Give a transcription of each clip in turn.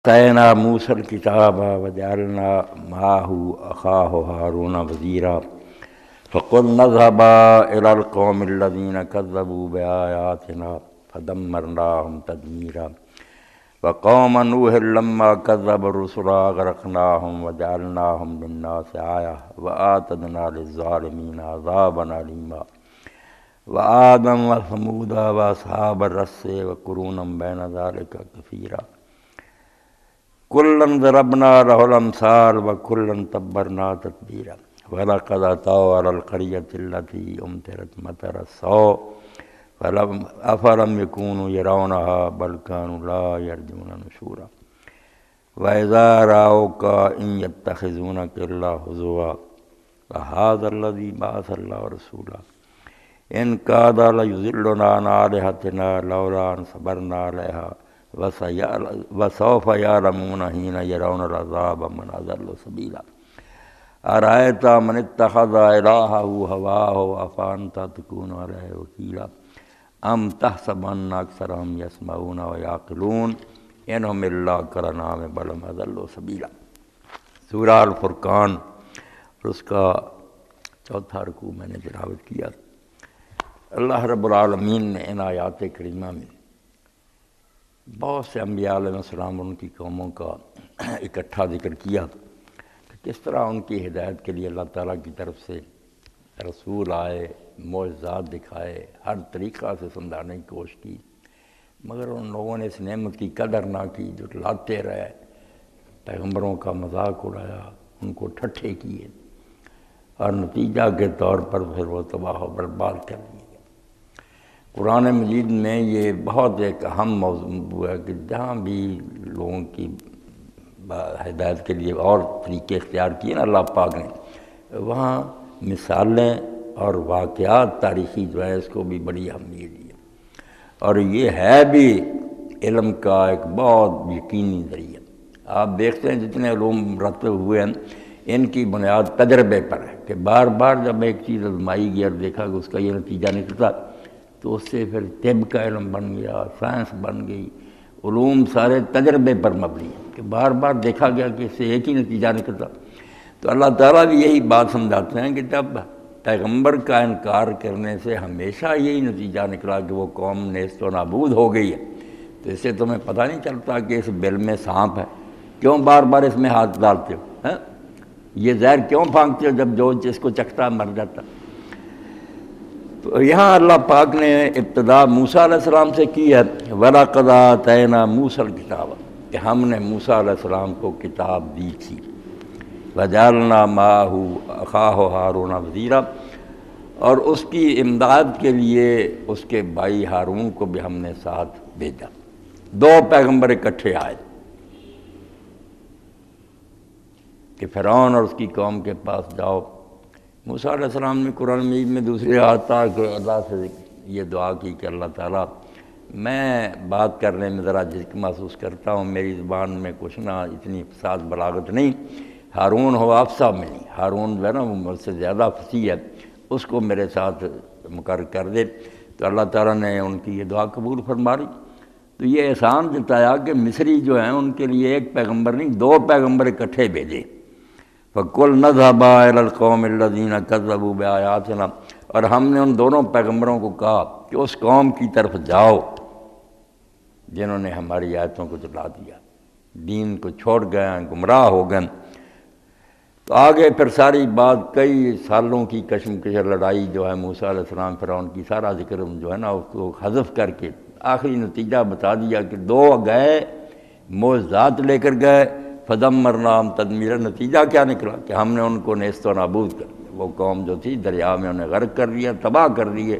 آتینا موسى الكتاب وجعلنا معه أخاه هارون وزيرا فقلنا اذهبا إلى القوم الذين كذبوا بآياتنا فدمرناهم تدميرا وقوم نوح لما كذبوا الرسل أغرقناهم وجعلناهم للناس آية وأعتدنا للظالمين عذابا أليما وعادا وثمودا وأصحاب الرس وقرونا بين ذلك كثيرا كلا ضربنا له الأمثال وكلا تبرنا تتبيرا ولقد أتوا على القرية التي أمطرت مطر السوء أفلم يكونوا يرونها بل كانوا لا يرجون نشورا وإذا رأوك إن يتخذونك إلا هزوا وهذا الذي بعث الله رسولا إن كاد ليضلنا عن آلهتنا لولا أن صبرنا عليها وسوف يعلمون حين يرون العذاب من أضل سبيلا أرأيت من اتخذ إلهه هواه أفأنت تكون عليه وكيلا أم تحسب أن أكثرهم يسمعون ويعقلون إنهم إلا كالأنعام بل هم أضل سبيلا۔ سورہ الفرقان اور اس کا چوتھا رکوع میں نے تلاوت کیا۔ اللہ رب العالمین نے ان آیات کریمہ میں بہت سے انبیاء علیہ السلام اور ان کی قوموں کا اکٹھا ذکر کیا کہ کس طرح ان کی ہدایت کے لیے اللہ تعالیٰ کی طرف سے رسول آئے، معجزات دکھائے، ہر طریقہ سے سمجھانے کی کوشش کی، مگر ان لوگوں نے اس نعمت کی قدر نہ کی، جھٹلاتے رہے، پیغمبروں کا مذاق اڑایا، ان کو ٹھٹھے کیے اور نتیجہ کے طور پر پھر وہ تباہ و برباد کر دیے۔ قرآن مجید میں یہ بہت ایک اہم موضوع ہے کہ جہاں بھی لوگوں کی ہدایت کے لیے اور طریقے اختیار کیے نا اللہ پاک نے، وہاں مثالیں اور واقعات تاریخی جو ہے اس کو بھی بڑی اہمیت دی ہے، اور یہ ہے بھی علم کا ایک بہت یقینی ذریعہ۔ آپ دیکھتے ہیں جتنے علوم مرتب ہوئے ہیں ان کی بنیاد تجربے پر ہے کہ بار بار جب ایک چیز آزمائی گئی اور دیکھا کہ اس کا یہ نتیجہ نکلتا تو اس سے پھر طب کا علم بن گیا، سائنس بن گئی، علوم سارے تجربے پر مبنی ہیں کہ بار بار دیکھا گیا کہ اس سے ایک ہی نتیجہ نکلتا۔ تو اللہ تعالیٰ بھی یہی بات سمجھاتے ہیں کہ جب پیغمبر کا انکار کرنے سے ہمیشہ یہی نتیجہ نکلا کہ وہ قوم نیست و نابود ہو گئی ہے، تو اس سے تمہیں پتہ نہیں چلتا کہ اس بل میں سانپ ہے، کیوں بار بار اس میں ہاتھ ڈالتے ہو؟ یہ زہر کیوں پھینکتے ہو جب جو جس کو چکھتا مر جاتا؟ تو یہاں اللہ پاک نے ابتدا موسیٰ علیہ السلام سے کی ہے، وَلَقَدْ آتَيْنَا مُوسَى الْكِتَابَ، کہ ہم نے موسیٰ علیہ السلام کو کتاب دی تھی، وَجَعَلْنَا مَعَهُ أَخَاهُ هَارُونَ وَزِيرًا، اور اس کی امداد کے لیے اس کے بھائی ہارون کو بھی ہم نے ساتھ بھیجا۔ دو پیغمبر اکٹھے آئے کہ فرعون اور اس کی قوم کے پاس جاؤ۔ موسیٰ علیہ السلام نے قرآن مجید میں دوسری آیت کہ اللہ سے یہ دعا کی کہ اللہ تعالیٰ میں بات کرنے میں ذرا جھجک محسوس کرتا ہوں، میری زبان میں کچھ نہ اتنی فصاحت بلاغت نہیں، ہارون ہو افصاح منی، ہارون جو ہے نا وہ مجھ سے زیادہ فصیح ہے، اس کو میرے ساتھ مقرر کر دے۔ تو اللہ تعالیٰ نے ان کی یہ دعا قبول فرما لی۔ تو یہ احسان جتایا کہ مصری جو ہیں ان کے لیے ایک پیغمبر نہیں دو پیغمبر اکٹھے بھیجے۔ فَقُلْنَا اذْهَبَا إِلَى الْقَوْمِ الَّذِينَ كَذَّبُوا بِآيَاتِنَا، اور ہم نے ان دونوں پیغمبروں کو کہا کہ اس قوم کی طرف جاؤ جنہوں نے ہماری آیتوں کو جھٹلا دیا، دین کو چھوڑ گئے ہیں، گمراہ ہو گئے۔ تو آگے پھر ساری بات کئی سالوں کی کشمکش لڑائی جو ہے موسیٰ علیہ السلام فرعون کی سارا ذکر جو ہے نا اس کو حذف کر کے آخری نتیجہ بتا دیا کہ دو گئے معجزات لے کر گئے، فدمرناہم تدمیرا، نتیجہ کیا نکلا کہ ہم نے ان کو نیست و نابود کر دیا، وہ قوم جو تھی دریا میں انہیں غرق کر دیا، تباہ کر دیے،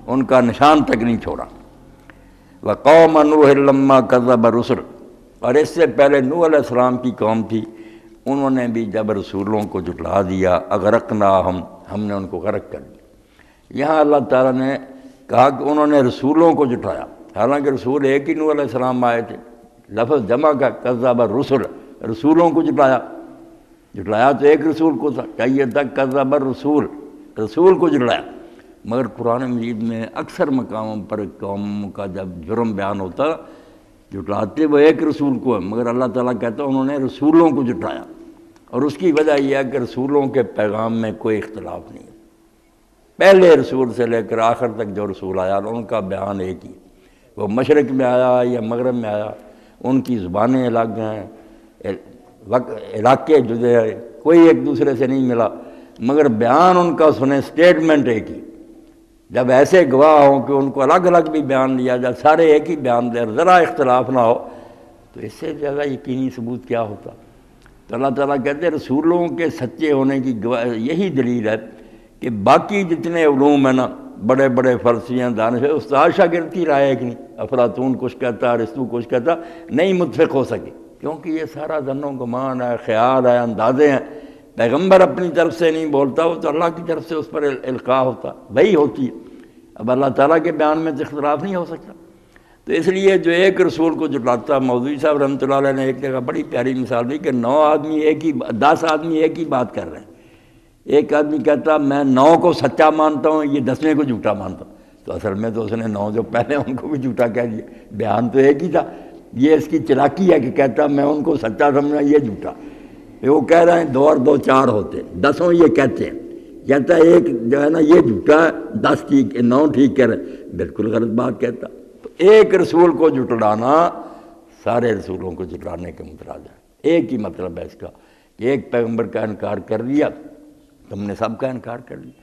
ان کا نشان تک نہیں چھوڑا۔ وقوم نوح لما کذب الرسل، اور اس سے پہلے نوح علیہ السلام کی قوم تھی، انہوں نے بھی جب رسولوں کو جھٹلا دیا، اغرقناہم، ہم نے ان کو غرق کر دیا۔ یہاں اللہ تعالیٰ نے کہا کہ انہوں نے رسولوں کو جھٹلایا، حالانکہ رسول ایک ہی نوح علیہ السلام آئے تھے، لفظ جمع کا کذب الرسل، رسولوں کو جھٹلایا تو ایک رسول کو تھا، چاہیے تھا کذب الرسول، رسول کو جھٹلایا۔ مگر قرآن مجید میں اکثر مقاموں پر قوم کا جب جرم بیان ہوتا جھٹلاتے وہ ایک رسول کو ہے، مگر اللہ تعالیٰ کہتا ہے انہوں نے رسولوں کو جھٹلایا، اور اس کی وجہ یہ ہے کہ رسولوں کے پیغام میں کوئی اختلاف نہیں ہے۔ پہلے رسول سے لے کر آخر تک جو رسول آیا ان کا بیان ایک ہی، وہ مشرق میں آیا یا مغرب میں آیا، ان کی زبانیں الگ ہیں، علاقے جدے ہیں، کوئی ایک دوسرے سے نہیں ملا، مگر بیان ان کا سنیں اسٹیٹمنٹ ایک ہی۔ جب ایسے گواہ ہوں کہ ان کو الگ الگ بھی بیان دیا جائے، سارے ایک ہی بیان دیں، ذرا اختلاف نہ ہو، تو اس سے زیادہ یقینی ثبوت کیا ہوتا؟ تو اللہ تعالیٰ کہتے ہیں رسولوں کے سچے ہونے کی یہی دلیل ہے کہ باقی جتنے علوم ہیں نا، بڑے بڑے فلسفیاں دانش، استاد شاگرد کی رائے ہے کہ نہیں، افلاطون کچھ کہتا، ارسطو کچھ کہتا، نہیں متفق ہو سکے، کیونکہ یہ سارا ظن و گمان ہے، خیال ہے، اندازے ہیں۔ پیغمبر اپنی طرف سے نہیں بولتا، وہ تو اللہ کی طرف سے اس پر القاء ہوتا، وہی ہوتی ہے۔ اب اللہ تعالیٰ کے بیان میں تو اختلاف نہیں ہو سکتا۔ تو اس لیے جو ایک رسول کو جھٹلاتا، مودودی صاحب رحمۃ اللہ علیہ نے ایک جگہ بڑی پیاری مثال دی کہ 10 آدمی ایک ہی بات کر رہے ہیں۔ ایک آدمی کہتا میں 9 کو سچا مانتا ہوں، یہ 10ویں کو جھوٹا مانتا ہوں، تو اصل میں تو اس نے 9 جو پہلے ان کو بھی جھوٹا کہہ دیا، بیان تو ایک ہی تھا۔ یہ اس کی چلاکی ہے کہ کہتا میں ان کو سچا سمجھا، یہ جھوٹا۔ وہ کہہ رہے ہیں 2 اور 2 4 ہوتے، 10 یہ کہتے ہیں، کہتا ہے ایک جو ہے نا یہ جھوٹا ہے، 10 ٹھیک، 9 ٹھیک کہہ رہے ہیں، بالکل غلط بات کہتا۔ تو ایک رسول کو جھٹلانا سارے رسولوں کو جھٹلانے کے مترادف ہے۔ ایک ہی مطلب ہے اس کا کہ ایک پیغمبر کا انکار کر دیا، تم نے سب کا انکار کر دیا۔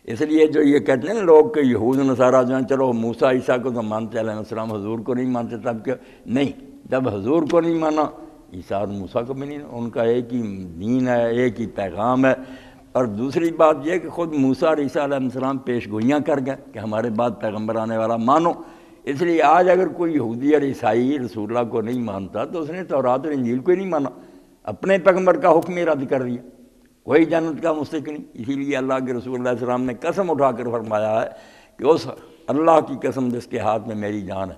اس لیے جو یہ کہتے ہیں نا لوگ کہ یہود و نصارہ جو ہیں، چلو موسیٰ عیسیٰ کو تو مانتے علیہ السلام، حضور کو نہیں مانتے، تب کہ نہیں، جب حضور کو نہیں مانا عیسیٰ اور موسیٰ کو بھی نہیں، ان کا ایک ہی دین ہے، ایک ہی پیغام ہے۔ اور دوسری بات یہ کہ خود موسیٰ اور عیسیٰ علیہ السلام پیش گوئیاں کر گئے کہ ہمارے بعد پیغمبر آنے والا مانو۔ اس لیے آج اگر کوئی یہودی اور عیسائی رسول اللہ کو نہیں مانتا تو اس نے تورات اور انجیل کو ہی نہیں مانا، اپنے پیغمبر کا حکم ہی رد کر دیا، کوئی جنت کا مستحق نہیں۔ اسی لیے اللہ کے رسول اللہ علیہ السلام نے قسم اٹھا کر فرمایا ہے کہ اس اللہ کی قسم جس کے ہاتھ میں میری جان ہے،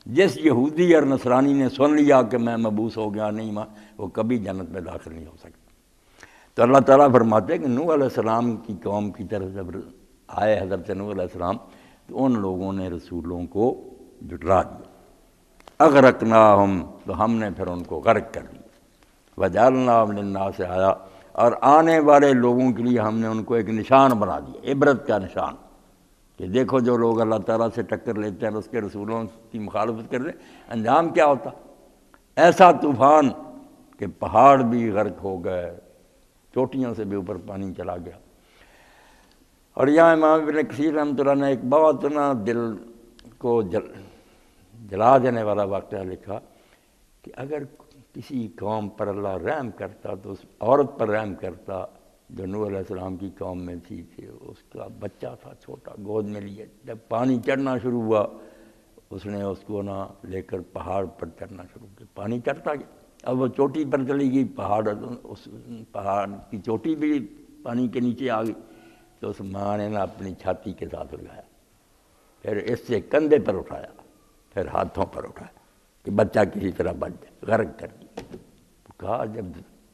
جس یہودی اور نصرانی نے سن لیا کہ میں مبعوث ہو گیا نہیں وہ کبھی جنت میں داخل نہیں ہو سکتا۔ تو اللہ تعالیٰ فرماتے ہیں کہ نوح علیہ السلام کی قوم کی طرف جب آئے حضرت نوح علیہ السلام تو ان لوگوں نے رسولوں کو جھٹلا دیا۔ اغرقناہم، تو ہم نے پھر ان کو غرق کر دیا۔ وجعلناہم للناس آیا، اور آنے والے لوگوں کے لیے ہم نے ان کو ایک نشان بنا دیا، عبرت کا نشان، کہ دیکھو جو لوگ اللہ تعالیٰ سے ٹکر لیتے ہیں، اس کے رسولوں کی مخالفت کرتے ہیں، انجام کیا ہوتا؟ ایسا طوفان کہ پہاڑ بھی غرق ہو گئے، چوٹیوں سے بھی اوپر پانی چلا گیا۔ اور یہاں امام ابن کثیر رحمۃ اللہ نے ایک بہت نا دل کو جلا دینے والا واقعہ لکھا کہ اگر کسی قوم پر اللہ رحم کرتا تو اس عورت پر رحم کرتا جو نوح علیہ السلام کی قوم میں تھی، کہ اس کا بچہ تھا چھوٹا، گود میں لیے، جب پانی چڑھنا شروع ہوا اس نے اس کو نہ لے کر پہاڑ پر چڑھنا شروع کیا، پانی چڑھتا گیا، اب وہ چوٹی پر چلی گئی، اس پہاڑ کی چوٹی بھی پانی کے نیچے آ گئی، تو اس ماں نے نا اپنی چھاتی کے ساتھ لگایا، پھر اس سے کندھے پر اٹھایا، پھر ہاتھوں پر اٹھایا کہ بچہ کسی طرح بچ جائے، غرق کر دیا۔ کہا جب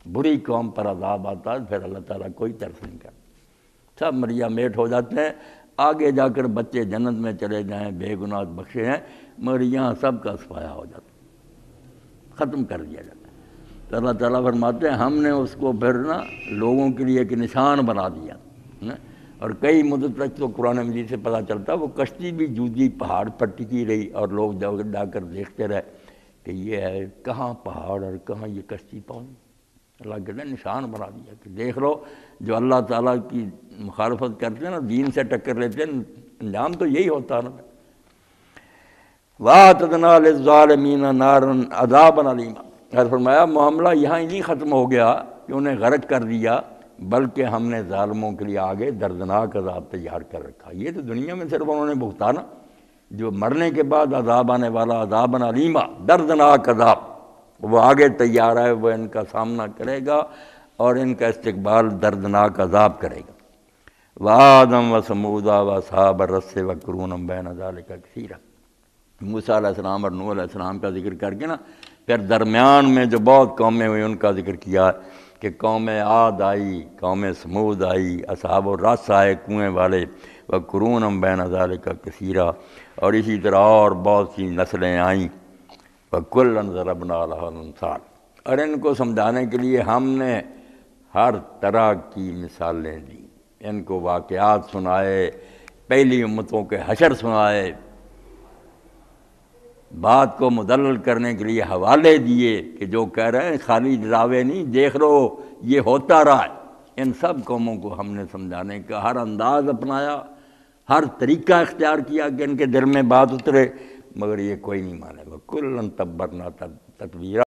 بری قوم پر عذاب آتا ہے پھر اللہ تعالیٰ کوئی ترس نہیں کرتا، سب مریا میٹ ہو جاتے ہیں، آگے جا کر بچے جنت میں چلے جائیں، بے گناہ بخشے ہیں، مگر یہاں سب کا صفایا ہو جاتا، ختم کر دیا جاتا ہے۔ تو اللہ تعالیٰ فرماتے ہیں ہم نے اس کو پھر نا لوگوں کے لیے ایک نشان بنا دیا نا۔ اور کئی مدت تک تو قرآن مجید سے پتہ چلتا وہ کشتی بھی جودی پہاڑ پر ٹکی رہی، اور لوگ جا کر دیکھتے رہے کہ یہ ہے کہاں پہاڑ اور کہاں یہ کشتی پہنچی۔ اللہ کہتے ہیں نشان بنا دیا کہ دیکھ لو جو اللہ تعالیٰ کی مخالفت کرتے ہیں نا، دین سے ٹکر لیتے ہیں، انجام تو یہی ہوتا ہے نا۔ وَأَعْتَدْنَا لِلظَّالِمِينَ نَارًا عَذَابًا أَلِيمًا، اور فرمایا معاملہ یہاں ہی نہیں ختم ہو گیا کہ انہیں غرق کر دیا، بلکہ ہم نے ظالموں کے لیے آگے دردناک عذاب تیار کر رکھا۔ یہ تو دنیا میں صرف انہوں نے بھگتانا، جو مرنے کے بعد عذاب آنے والا عذابًا علیما، دردناک عذاب، وہ آگے تیار ہے، وہ ان کا سامنا کرے گا اور ان کا استقبال دردناک عذاب کرے گا۔ وَعَادًا وَثَمُودَ وَأَصْحَابَ الرَّسِّ وَقُرُونًا بَيْنَ ذَلِكَ كَثِيرًا، موسیٰ علیہ السلام اور نوح علیہ السلام کا ذکر کر کے نا پھر درمیان میں جو بہت قومیں ہوئی ان کا ذکر کیا کہ قوم عاد آئی، قوم سمود آئی، اصحاب الرس آئے کنویں والے، وقرون بین ذالک کثیرا، اور اسی طرح اور بہت سی نسلیں آئیں۔ وَكُلًّا ضَرَبْنَا لَهُ الْأَمْثَالَ، اور ان کو سمجھانے کے لیے ہم نے ہر طرح کی مثالیں دی، ان کو واقعات سنائے، پہلی امتوں کے حشر سنائے، بات کو مدلل کرنے کے لیے حوالے دیے کہ جو کہہ رہے ہیں خالی ڈراوے نہیں، دیکھ لو یہ ہوتا رہا ہے۔ ان سب قوموں کو ہم نے سمجھانے کا ہر انداز اپنایا، ہر طریقہ اختیار کیا کہ ان کے دل میں بات اترے، مگر یہ کوئی نہیں مانے گا۔ کُلًّا تَبَّرْنَا تَتْبِیرًا۔